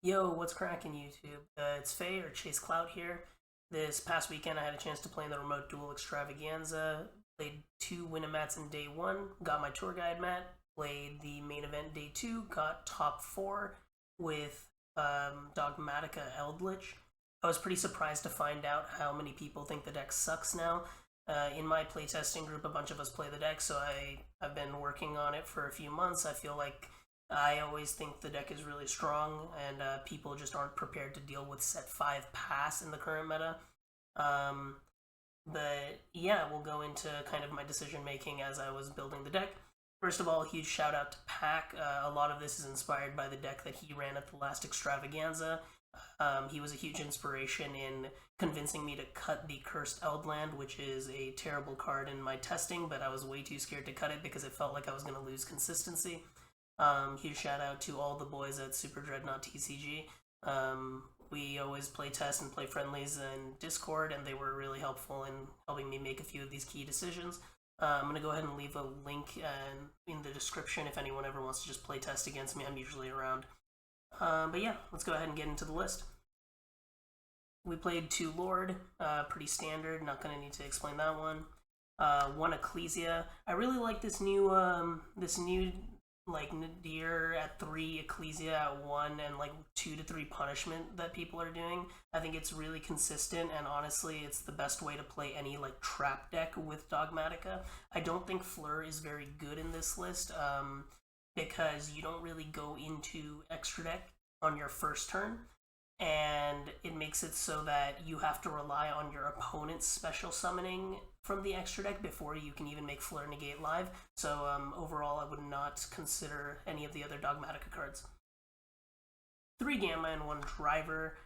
Yo, what's cracking YouTube? It's Faye or Chase Clout here. This past weekend I had a chance to play in the remote Duel Extravaganza. Played two Winamats in day one, got my tour guide mat, played the main event day two, got top four with Dogmatika Eldlich. I was pretty surprised to find out how many people think the deck sucks now. In my playtesting group, a bunch of us play the deck, so I've been working on it for a few months. I feel like I always think the deck is really strong, and people just aren't prepared to deal with set 5 pass in the current meta. Um, but yeah, we'll go into kind of my decision making as I was building the deck. First of all, a huge shout out to Pack. A lot of this is inspired by the deck that he ran at the last Extravaganza. He was a huge inspiration in convincing me to cut the Cursed Eldland, which is a terrible card in my testing, but I was way too scared to cut it because it felt like I was going to lose consistency. Huge shout out to all the boys at Super Dreadnought TCG. We always play test and play friendlies in Discord, and they were really helpful in helping me make a few of these key decisions. I'm going to go ahead and leave a link in the description if anyone ever wants to just play test against me. I'm usually around. But yeah, let's go ahead and get into the list. We played 2 Lord, pretty standard, not going to need to explain that one. 1 Ecclesia. I really like this new like Nadir at 3, Ecclesia at 1, and like 2 to 3 punishment that people are doing. I think it's really consistent, and honestly, it's the best way to play any like trap deck with Dogmatika. I don't think Fleur is very good in this list, because you don't really go into extra deck on your first turn, and it makes it so that you have to rely on your opponent's special summoning from the extra deck before you can even make Fleur negate live. So overall, I would not consider any of the other Dogmatika cards. 3 Gamma and 1 Driver.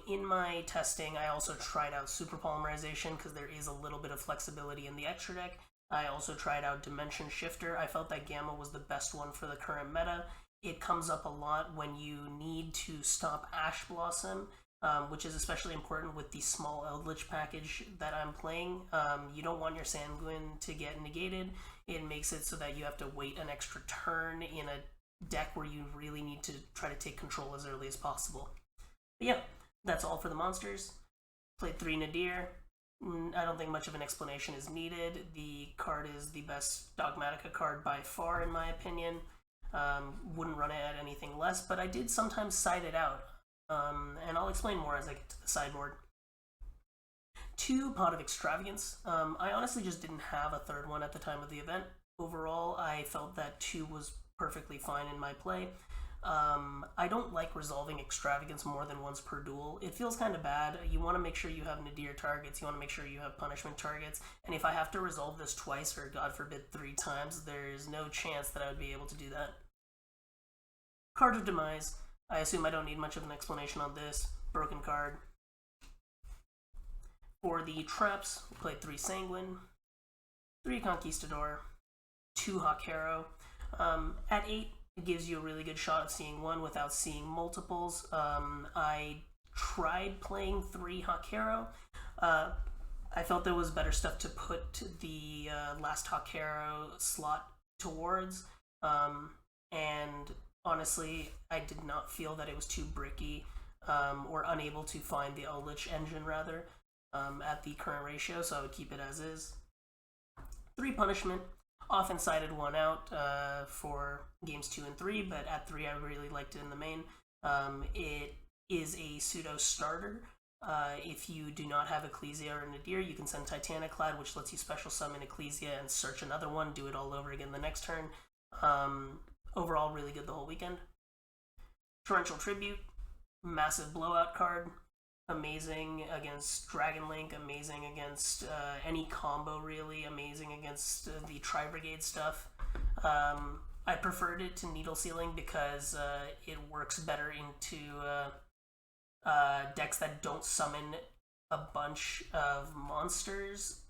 In my testing, I also tried out Super Polymerization because there is a little bit of flexibility in the extra deck. I also tried out Dimension Shifter. I felt that Gamma was the best one for the current meta. It comes up a lot when you need to stop Ash Blossom, which is especially important with the small Eldlich package that I'm playing. You don't want your Sanguine to get negated. It makes it so that you have to wait an extra turn in a deck where you really need to try to take control as early as possible. But yeah, that's all for the monsters. Played 3 Nadir. I don't think much of an explanation is needed. The card is the best Dogmatika card by far, in my opinion. Wouldn't run it at anything less, but I did sometimes side it out. And I'll explain more as I get to the sideboard. 2 Pot of Extravagance. I honestly just didn't have a third one at the time of the event. Overall, I felt that 2 was perfectly fine in my play. I don't like resolving Extravagance more than once per duel. It feels kind of bad. You want to make sure you have Nadir targets, you want to make sure you have punishment targets, and if I have to resolve this twice, or God forbid 3 times, there's no chance that I would be able to do that. Card of Demise. I assume I don't need much of an explanation on this. Broken card. For the traps, we played 3 Sanguine, 3 Conquistador, 2 Hawk Harrow. At 8, it gives you a really good shot at seeing 1 without seeing multiples. I tried playing 3 Hawk Harrow. I felt there was better stuff to put the last Hawk Harrow slot towards, and honestly, I did not feel that it was too bricky, or unable to find the Eldlich engine, rather, at the current ratio, so I would keep it as is. 3 Punishment. Often sided 1 out for games 2 and 3, but at 3 I really liked it in the main. It is a pseudo starter. If you do not have Ecclesia or Nadir, you can send Titaniclad, which lets you special summon Ecclesia and search another one, do it all over again the next turn. Overall, really good the whole weekend. Torrential Tribute, massive blowout card. Amazing against Dragon Link, amazing against any combo, really, amazing against the Tri-Brigade stuff. I preferred it to Needle Sealing because it works better into decks that don't summon a bunch of monsters,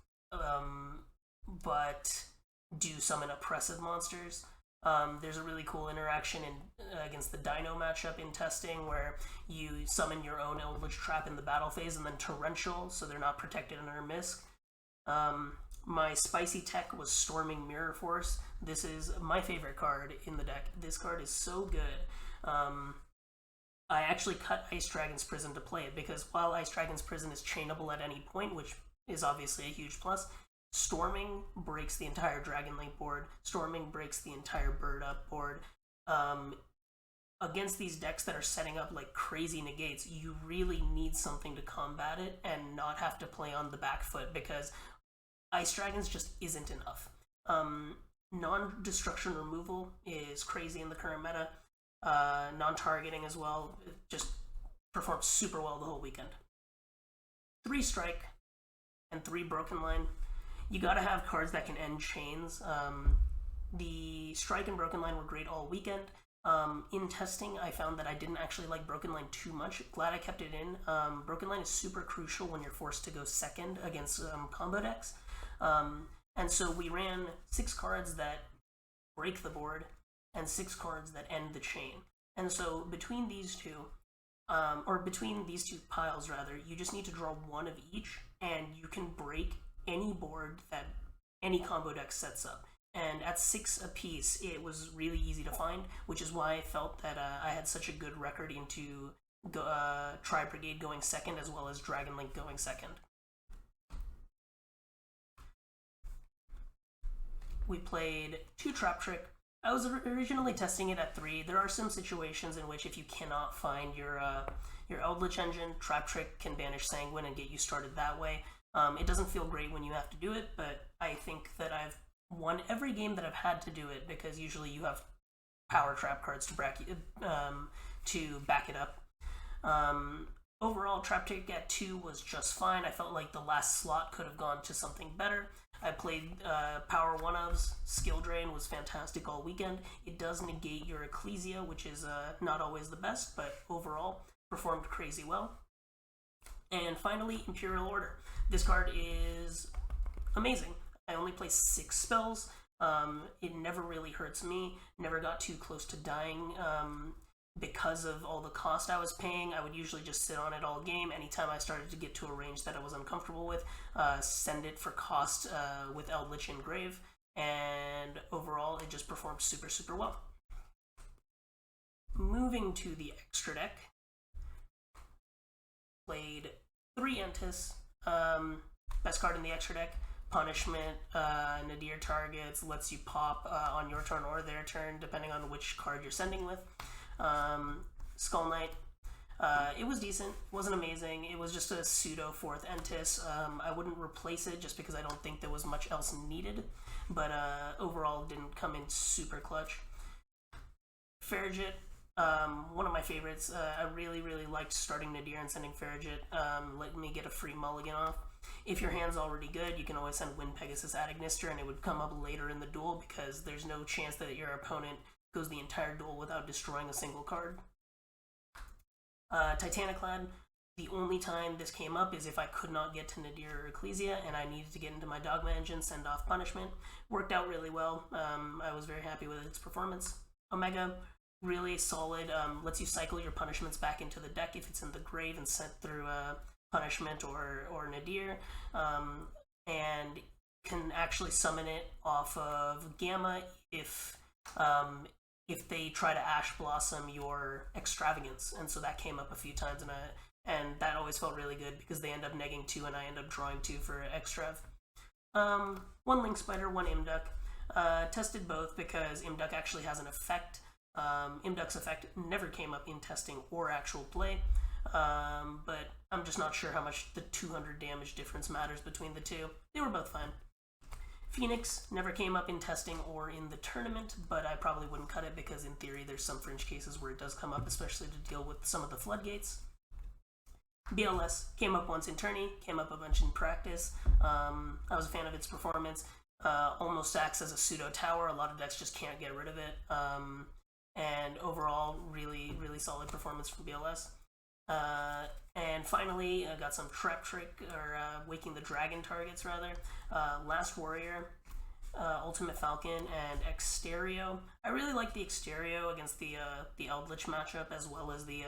but do summon oppressive monsters. There's a really cool interaction against the Dino matchup in testing where you summon your own Eldritch Trap in the battle phase and then Torrential, so they're not protected under Misc. My spicy tech was Storming Mirror Force. This is my favorite card in the deck. This card is so good. I actually cut Ice Dragon's Prison to play it, because while Ice Dragon's Prison is chainable at any point, which is obviously a huge plus, Storming breaks the entire Dragon Link board. Storming breaks the entire Bird Up board. Against these decks that are setting up like crazy negates, you really need something to combat it and not have to play on the back foot, because Ice Dragons just isn't enough. Non-destruction removal is crazy in the current meta. Non-targeting as well. It just performed super well the whole weekend. 3 strike and 3 broken line. You gotta have cards that can end chains. The strike and broken line were great all weekend. In testing, I found that I didn't actually like broken line too much. Glad I kept it in. Broken line is super crucial when you're forced to go second against combo decks. And so we ran 6 cards that break the board and 6 cards that end the chain. And so between these two, or between these two piles rather, you just need to draw 1 of each, and you can break any board that any combo deck sets up. And at 6 apiece, it was really easy to find, which is why I felt that I had such a good record into Tri Brigade going second, as well as Dragon Link going second. We played 2 Trap Trick. I was originally testing it at 3. There are some situations in which if you cannot find your Eldlich engine, Trap Trick can banish Sanguine and get you started that way. It doesn't feel great when you have to do it, but I think that I've won every game that I've had to do it, because usually you have power trap cards to back it up. Overall, Trap Trick at 2 was just fine. I felt like the last slot could have gone to something better. I played Power 1-ofs. Skill Drain was fantastic all weekend. It does negate your Ecclesia, which is not always the best, but overall performed crazy well. And finally, Imperial Order. This card is amazing. I only play 6 spells. It never really hurts me. Never got too close to dying. Because of all the cost I was paying, I would usually just sit on it all game. Anytime I started to get to a range that I was uncomfortable with, send it for cost with Eldlich in Grave, and overall it just performed super, super well. Moving to the extra deck, played 3 Entis. Best card in the extra deck, Punishment. Nadir targets, lets you pop on your turn or their turn, depending on which card you're sending with. Skull Knight. It was decent, wasn't amazing. It was just a pseudo 4th Entis. I wouldn't replace it just because I don't think there was much else needed, but overall didn't come in super clutch. Farragut, one of my favorites. I really, really liked starting Nadir and sending Farragut. Let me get a free mulligan off. If your hand's already good, you can always send Wind Pegasus Adagnister, and it would come up later in the duel because there's no chance that your opponent goes the entire duel without destroying a single card. Titaniclad, the only time this came up is if I could not get to Nadir or Ecclesia and I needed to get into my Dogma engine, send off Punishment. Worked out really well. I was very happy with its performance. Omega, really solid. Lets you cycle your punishments back into the deck if it's in the grave and sent through Punishment or Nadir. And can actually summon it off of Gamma if they try to Ash Blossom your Extravagance, and so that came up a few times, and that always felt really good because they end up negging 2 and I end up drawing 2 for Extrav. 1 Link Spider, 1 Imduck. Tested both because Imduck actually has an effect. Imduck's effect never came up in testing or actual play, but I'm just not sure how much the 200 damage difference matters between the two. They were both fine. Phoenix never came up in testing or in the tournament, but I probably wouldn't cut it because in theory there's some fringe cases where it does come up, especially to deal with some of the floodgates. BLS came up once in tourney, came up a bunch in practice. I was a fan of its performance. Almost acts as a pseudo tower. A lot of decks just can't get rid of it. And overall, really, really solid performance from BLS. And finally, I got some Trap Trick, or Waking the Dragon targets, rather. Last Warrior, Ultimate Falcon, and Exterio. I really like the Exterio against the Eldlich matchup, as well as the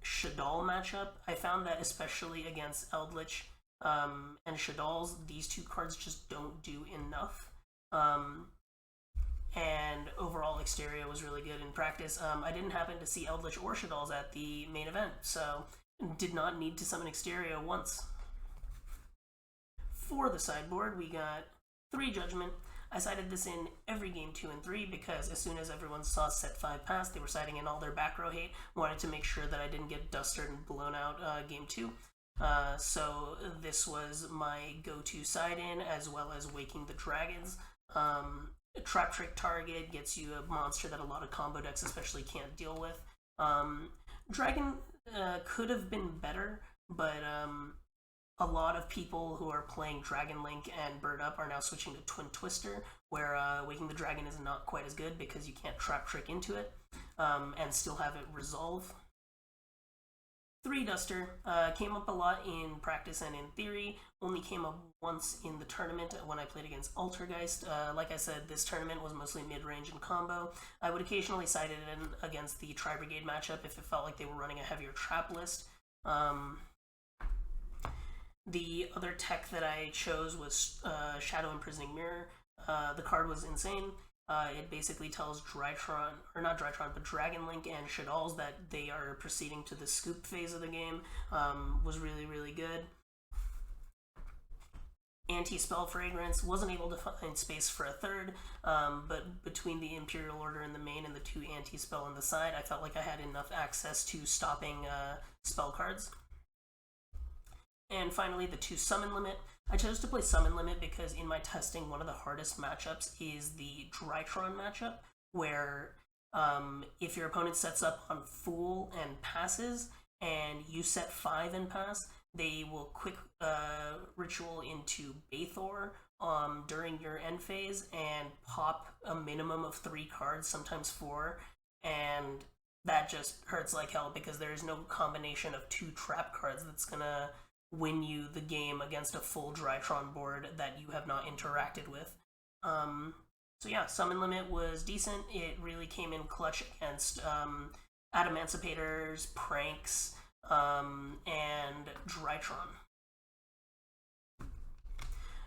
Shadal matchup. I found that especially against Eldlich and Shadal's, these 2 cards just don't do enough. and overall exterior was really good in practice. I didn't happen to see Eldlich or Shadalls at the main event, so did not need to summon exterior once. For the sideboard, we got 3 Judgment. I sided this in every game 2 and 3 because as soon as everyone saw set 5 pass, they were siding in all their back row hate. Wanted to make sure that I didn't get dustered and blown out game 2. So this was my go-to side in, as well as Waking the Dragons. Trap Trick target gets you a monster that a lot of combo decks especially can't deal with. Dragon could have been better, but a lot of people who are playing Dragon Link and Bird Up are now switching to Twin Twister, where Waking the Dragon is not quite as good because you can't Trap Trick into it and still have it resolve. 3 Duster came up a lot in practice and in theory, only came up once in the tournament when I played against Altergeist. Like I said, this tournament was mostly mid-range and combo. I would occasionally side it in against the Tri-Brigade matchup if it felt like they were running a heavier trap list. The other tech that I chose was Shadow Imprisoning Mirror. The card was insane. It basically tells Drytron, or not Drytron, but Dragon Link and Shadalls that they are proceeding to the scoop phase of the game. Was really, really good. Anti-Spell Fragrance, wasn't able to find space for a third, but between the Imperial Order in the main and the 2 Anti-Spell on the side, I felt like I had enough access to stopping spell cards. And finally, the 2 Summon Limit. I chose to play Summon Limit because in my testing, one of the hardest matchups is the Drytron matchup, where if your opponent sets up on Fool and passes, and you set 5 and pass, they will quick ritual into Bathor during your end phase and pop a minimum of 3 cards, sometimes 4, and that just hurts like hell because there is no combination of 2 trap cards that's gonna win you the game against a full Drytron board that you have not interacted with. So yeah, Summon Limit was decent. It really came in clutch against Adamancipators, Pranks, and Drytron.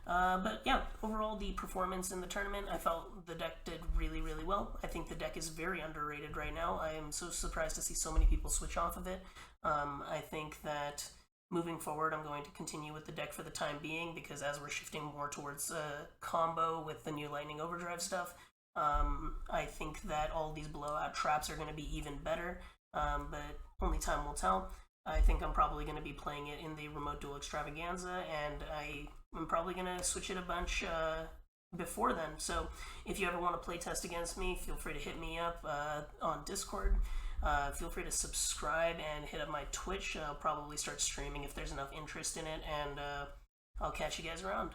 But yeah, overall the performance in the tournament, I felt the deck did really, really well. I think the deck is very underrated right now. I am so surprised to see so many people switch off of it. I think that moving forward, I'm going to continue with the deck for the time being because as we're shifting more towards combo with the new Lightning Overdrive stuff, I think that all these blowout traps are going to be even better, but only time will tell. I think I'm probably going to be playing it in the Remote Duel Extravaganza, and I'm probably going to switch it a bunch before then. So if you ever want to play test against me, feel free to hit me up on Discord. Feel free to subscribe and hit up my Twitch. I'll probably start streaming if there's enough interest in it, and I'll catch you guys around.